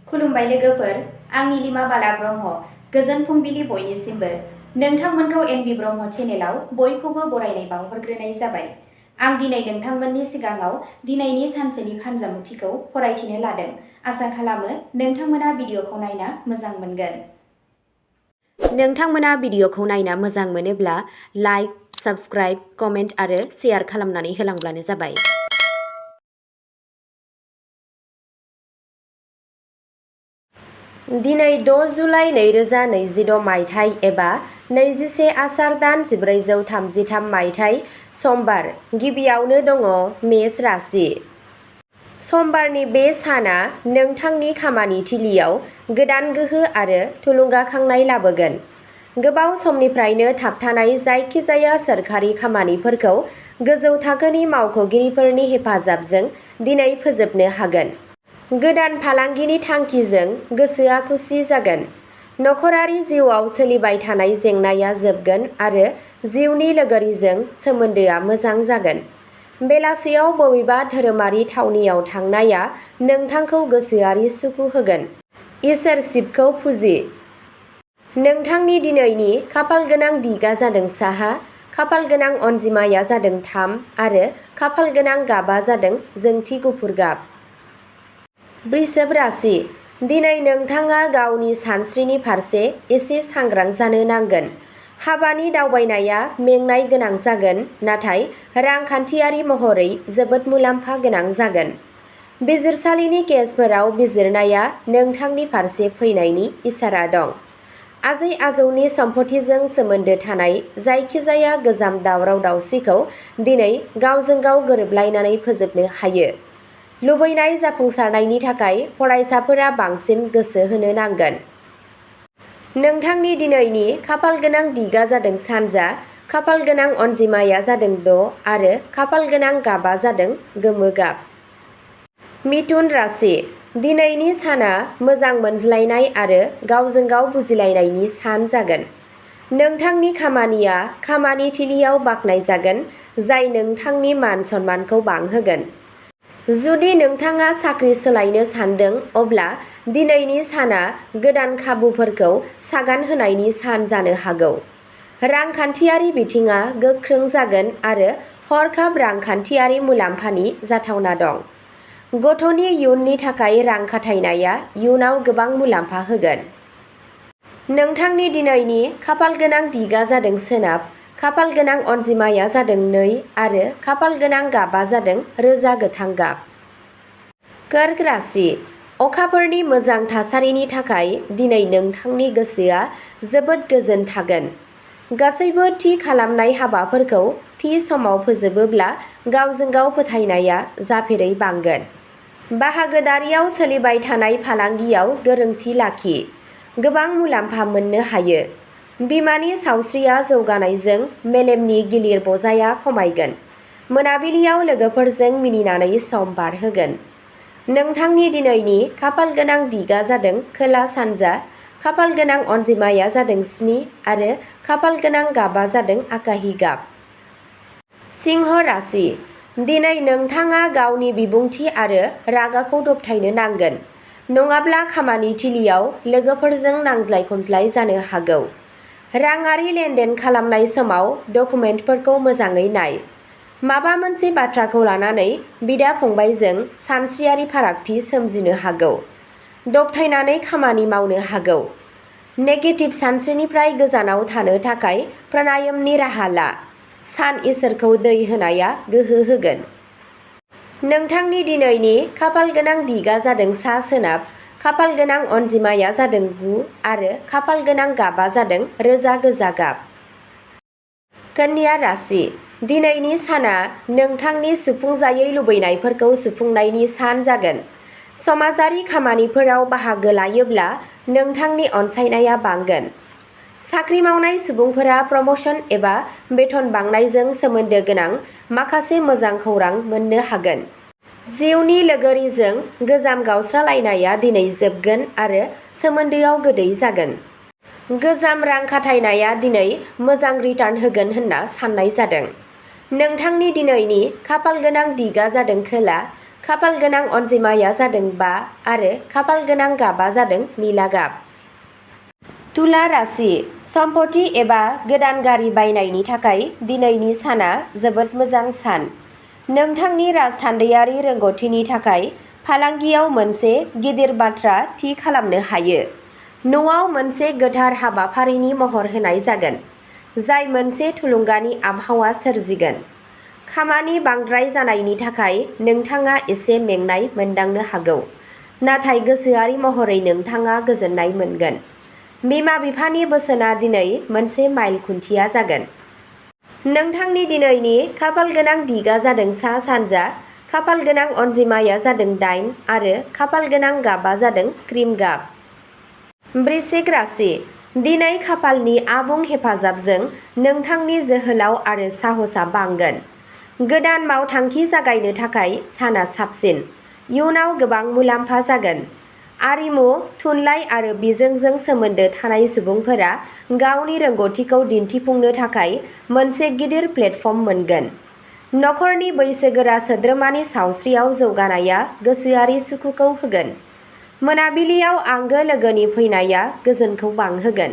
खुलुमबाय लोगोफोर, आं नीलिमा बाला ब्रह्म। गोजोन फुंबिलि बयनिसिमबो। नोंथांमोनखौ एनबि ब्रह्म चेनेलाव बयखौबो बरायनाय बावहरग्रोनाय जाबाय। आं दिनै नोंथांमोननि सिगाङाव दिनैनि सानसेनि फानजामुथिखौ फरायथिनो लादों। आसा खालामो नोंथांमोना भिडिअखौ नायना मोजां मोनगोन। नोंथांमोना भिडिअखौ नायना मोजां मोनोब्ला लाइक, साबस्क्राइब, कमेन्ट आरो शेयार खालामनानै होलांब्लानो जाबाय। दिनै 6 जुलाइ 2026 मायथाइ एबा 21 आसार दान 1433 मायथाइ समबार। गिबियावनो दङ मेष राशि। समबारनि बे साना नोंथांनि खामानि थिलियाव गोदान गोहो आरो थुलुंगाखांनाय लाबोगोन। गोबाव समनिफ्रायनो थाबथानाय जायखिजाया सोरखारि खामानिफोरखौ गोजौ थाखोनि मावख'गिरिफोरनि हेफाजाबजों दिनै फोजोबनो हागोन। गोदान फालांगिनि थांखिजों गोसोआ खुसि जागोन। नखरारि जिउआव सोलिबाय थानाय जेंनाया जोबगोन आरो जिउनि लोगोरिजों सोमोन्दोआ मोजां जागोन। बेलासियाव बबेबा धोरोमारि थावनियाव थांनाया नोंथांखौ गोसोआरि सुखु होगोन। इसोर शिबखौ फुजि। नोंथांनि दिनैनि खाफालगोनां दिगा जादों साहा, खाफालगोनां अनजिमाया जादों 3 आरो खाफालगोनां गाबा जादों जोंथि गुफुर गाब। वृषभ राशि। दिनै नोंथाङा गावनि सानस्रिनि फारसे एसे सांग्रां जानो नांगोन। हाबानि दावबायनाया मेंनाय गोनां जागोन, नाथाय रांखान्थियारि महरै जोबोद मुलाम्फा गोनां जागोन। बिजिरसालिनि केसफोराव बिजिरनाया नोंथांनि फारसे फैनायनि इसारा दं। आजै-आजौनि सम्पथिजों सोमोन्दो थानाय जायखिजाया गोजाम दावराव-दावसिखौ दिनै गावजों गाव गोरोबलायनानै फोजोबनो हायो। लुबैनाय जाफुंसारनायनि थाखाय फरायसाफोरा बांसिन गोसो होनो नांगोन। नोंथांनि दिनैनि खाफालगोनां दिगा जादों सानजा, खाफालगोनां अनजिमाया जादों 6 आरो खाफालगोनां गाबा जादों गोमो गाब। मिथुन राशि। दिनैनि साना मोजां मोनज्लायनाय आरो गावजों गाव बुजिलायनायनि सान जागोन। नोंथांनि खामानिया खामानि थिलियाव बाख्नायजागोन, जाय नोंथांनि मान-सन्मानखौ बांहोगोन। जुदि नोंथाङा साख्रि सोलायनो सानदों, अब्ला दिनैनि साना गोदान खाबुफोरखौ सागान होनायनि सान जानो हागौ। रांखान्थियारि बिथिङा गोख्रों जागोन आरो हरखाब रांखान्थियारि मुलाम्फानि जाथावना दं। गथ'नि इयुननि थाखाय रां खाथायनाया इयुनाव गोबां मुलाम्फा होगोन। नोंथांनि दिनैनि खाफालगोनां दिगा जादों सोनाब, खाफालगोनां अनजिमाया जादों 2 आरो खाफालगोनां गाबा जादों रोजा गोथां गाब। कर्क राशि। अखाफोरनि मोजां थासारिनि थाखाय दिनै नोंथांनि गोसोआ जोबोद गोजोन थागोन। गासैबो थि खालामनाय हाबाफोरखौ थि समाव फोजोबोब्ला गावजों गाव फोथायनाया जाफेरै बांगोन। बाहागोदारियाव सोलिबाय थानाय फालांगियाव गोरोंथि लाखि। गोबां मुलाम्फा मोननो हायो। बिमानि सावस्रिया जौगानायजों मेलेमनि गिलिर बजाया खमायगोन। मोनाबिलियाव लोगोफोरजों मिनिनानै सम बारहोगोन। नोंथांनि दिनैनि खाफालगोनां दिगा जादों खोला-सानजा, खाफालगोनां अनजिमाया जादों 7 आरो खाफालगोनां गाबा जादों आकाहि गाब। सिंह राशि। दिनै नोंथाङा गावनि बिबुंथि आरो रागाखौ दबथायनो नांगोन, नङाब्ला खामानि थिलियाव लोगोफोरजों नांज्लाय-खमज्लाय जानो हागौ। राङारि लेनदेन खालामनाय समाव डकुमेन्टफोरखौ मोजाङै नाय। माबा मोनसे बाथ्राखौ लानानै बिदा-फंबायजों सानस्रियारि फारागथि सोमजिनो हागौ। दबथायनानै खामानि मावनो हागौ। नेगेटिभ सानस्रिनिफ्राय गोजानाव थानो थाखाय प्राणायामनि राहा ला। सान इसोरखौ दै होनाया गोहो होगोन। नोंथांनि दिनैनि खाफालगोनां दिगा जादों सा-सोनाब, खाफालगोनां अनजिमाया जादों 9 आरो खाफालगोनां गाबा जादों रोजा गोजा गाब। कन्या राशि। दिनैनि साना नोंथांनि सुफुंजायै लुबैनायफोरखौ सुफुंनायनि सान जागोन। समाजारि खामानिफोराव बाहागो लायोब्ला नोंथांनि अनसायनाया बांगोन। साख्रि मावनाय सुबुंफोरा प्रम'शन एबा बेथन बांनायजों सोमोन्दो गोनां माखासे मोजां खौरां मोननो हागोन। जिउनि लोगोरिजों गोजाम गावस्रालायनाया दिनै जोबगोन आरो सोमोन्दोआव गोदै जागोन। गोजाम रां खाथायनाया दिनै मोजां रिटार्न होगोन होनना साननाय जादों। नोंथांनि दिनैनि खाफालगोनां दिगा जादों खोला, खाफाल गोनां अनजिमाया जादों 5 आरो खाफाल गोनां गाबा जादों निला गाब। तुला राशि सम्पथि एबा गोदान गारि बायनायनि थाखाय दिनैनि साना जोबोद मोजां सान। नोंथांनि राजथान्दैयारि रोंग'थिनि थाखाय फालांगियाव मोनसे गिदिर बाथ्रा थि खालामनो हायो। न'आव मोनसे गोथार हाबाफारिनि महर होनाय जागोन, जाय मोनसे थुलुंगानि आबहावा सोरजिगोन। खामानि बांद्राय जानायनि थाखाय नोंथाङा एसे मेंनाय मोनदांनो हागौ, नाथाय गोसोआरि महरै नोंथाङा गोजोननाय मोनगोन। बिमा-बिफानि बोसोनआ दिनै मोनसे माइल खुन्थिया जागोन। नोंथांनि दिनैनि खाफाल गोनां दिगा जादों सा-सानजा, खाफाल गोनां अनजिमाया जादों 8 आरो खाफाल गोनां गाबा जादों क्रिम गाब। वृश्चिक राशि दिनै खाफालनि आबुं हेफाजाबजों नोंथांनि जोहोलाव आरो साहसआ बांगोन। गोदान मावथांखि जागायनो थाखाय साना साबसिन। इयुनाव गोबां मुलाम्फा जागोन। आरिमु, थुनलाइ आरो बिजोंजों सोमोन्दो थानाय सुबुंफोरा गावनि रोंग'थिखौ दिन्थिफुंनो थाखाय मोनसे गिदिर प्लेटफर्म मोनगोन। नखरनि बैसोगोरा सोद्रोमानि सावस्रियाव जौगानाया गोसोआरि सुखुखौ होगोन। मोनाबिलियाव आंगो लोगोनि फैनाया गोजोनखौ बांहोगोन।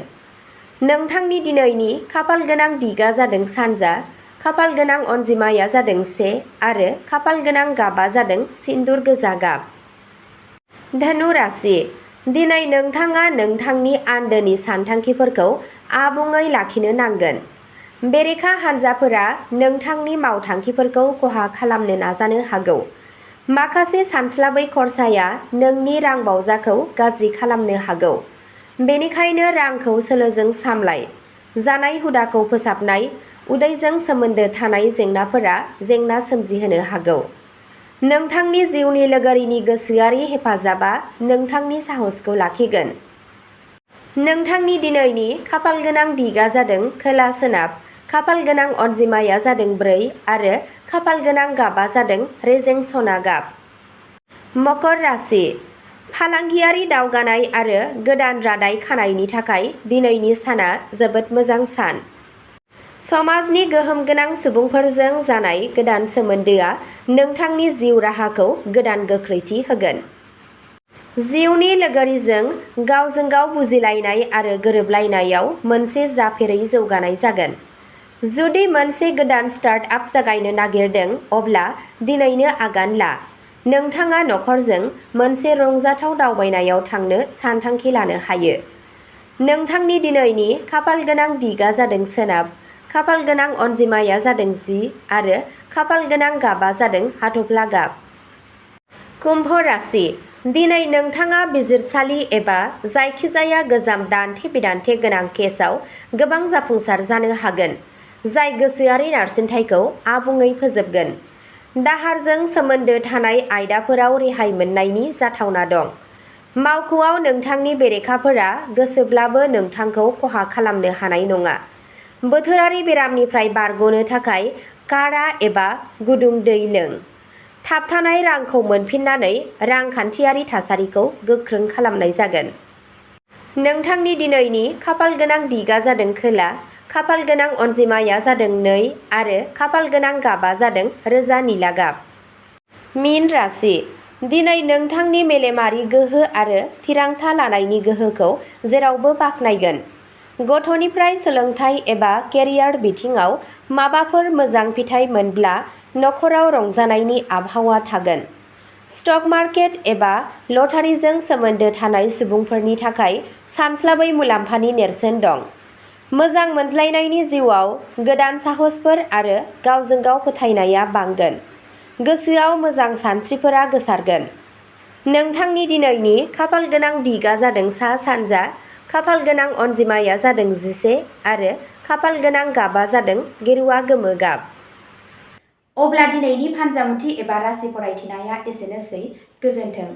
नोंथांनि दिनैनि खाफाल गोनां दिगा जादों सानजा, खाफाल गोनां अनजिमाया जादों 1 आरो खाफाल गोनां गाबा जादों सिन्दुर गोजा गाब। धनु राशि दिनै नोंथाङा नोंथांनि आन्दोनि सानथांखिफोरखौ आबुङै लाखिनो नांगोन। बेरेखा हानजाफोरा नोंथांनि मावथांखिफोरखौ खहा खालामनो नाजानो हागौ। माखासे सानस्लाबै खरसाया नोंनि रांबावजाखौ गाज्रि खालामनो हागौ। बेनिखायनो रांखौ सोलोजों सामलाय। जानाय हुदाखौ फोसाबनाय, उदैजों सोमोन्दो थानाय जेंनाफोरा जेंना सोमजिहोनो हागौ। नोंथांनि जिउनि लोगोरिनि गोसोआरि हेफाजाबआ नोंथांनि साहसखौ लाखिगोन। नोंथांनि दिनैनि खाफाल गोनां दिगा जादों खोला-सोनाब, खाफाल गोनां अनजिमाया जादों 4 आरो खाफाल गोनां गाबा जादों रेजें सना गाब। मकर राशि फालांगियारि दावगानाय आरो गोदान रादाय खानायनि थाखाय दिनैनि साना जोबोद मोजां सान। समाजनि गोहोम गोनां सुबुंफोरजों जानाय गोदान सोमोन्दोआ नोंथांनि जिउ राहाखौ गोदान गोख्रैथि होगोन। जिउनि लोगोरिजों गावजों गाव बुजिलायनाय आरो गोरोबलायनायाव मोनसे जाफेरै जौगानाय जागोन। जुदि मोनसे गोदान स्टार्ट-आप जागायनो नागिरदों, अब्ला दिनैनो आगान ला। नोंथाङा नखरजों मोनसे रंजाथाव दावबायनायाव थांनो सानथांखि लानो हायो। नोंथांनि दिनैनि खाफाल गोनां दिगा जादों सोनाब, खाफाल गोनां अनजिमाया जादों 10 आरो खाफाल गोनां गाबा जादों हाथफ्ला गाब। कुम्भ राशि दिनै नोंथाङा बिजिरसालि एबा जायखिजाया गोजाम दान्थे-बिदान्थे गोनां केसआव गोबां जाफुंसार जानो हागोन, जाय गोसोआरि नारसिनथायखौ आबुङै फोजोबगोन। दाहारजों सोमोन्दो थानाय आयदाफोराव रेहाय मोननायनि जाथावना दं। मावख'आव नोंथांनि बेरेखाफोरा गोसोब्लाबो नोंथांखौ खहा खालामनो हानाय नङा। बोथोरारि बेरामनिफ्राय बारग'नो थाखाय काढ़ा एबा गुदुं दै लों। थाबथानाय रांखौ मोनफिननानै रांखान्थियारि थासारिखौ गोख्रों खालामनाय जागोन। नोंथांनि दिनैनि खाफाल गोनां दिगा जादों खोला, खाफाल गोनां अनजिमाया जादों 2 आरो खाफाल गोनां गाबा जादों रोजा निला गाब। मीन राशि दिनै नोंथांनि मेलेमारि गोहो आरो थिरांथा लानायनि गोहोखौ जेरावबो बाख्नायगोन। गथ'निफ्राय सोलोंथाइ एबा केरियार बिथिङाव माबाफोर मोजां फिथाय मोनब्ला नखराव रंजानायनि आबहावा थागोन। स्टक मार्केट एबा लटारिजों सोमोन्दो थानाय सुबुंफोरनि थाखाय सानस्लाबै मुलाम्फानि नेरसोन दं। मोजां मोनज्लायनायनि जिउआव गोदान साहसफोर आरो गावजों गाव फोथायनाया बांगोन। गोसोआव मोजां सानस्रिफोरा गोसारगोन। नोंथांनि दिनैनि खाफाल गोनां दिगा जादों सा-सानजा, खाफाल गोनां अनजिमाया जादों 11 आरो खाफाल गोनां गाबा जादों गेरुआ गोमो गाब। अब्ला दिनैनि फानजामुथि एबा राशि फरायथिनाया एसेनोसै। गोजोन्थों।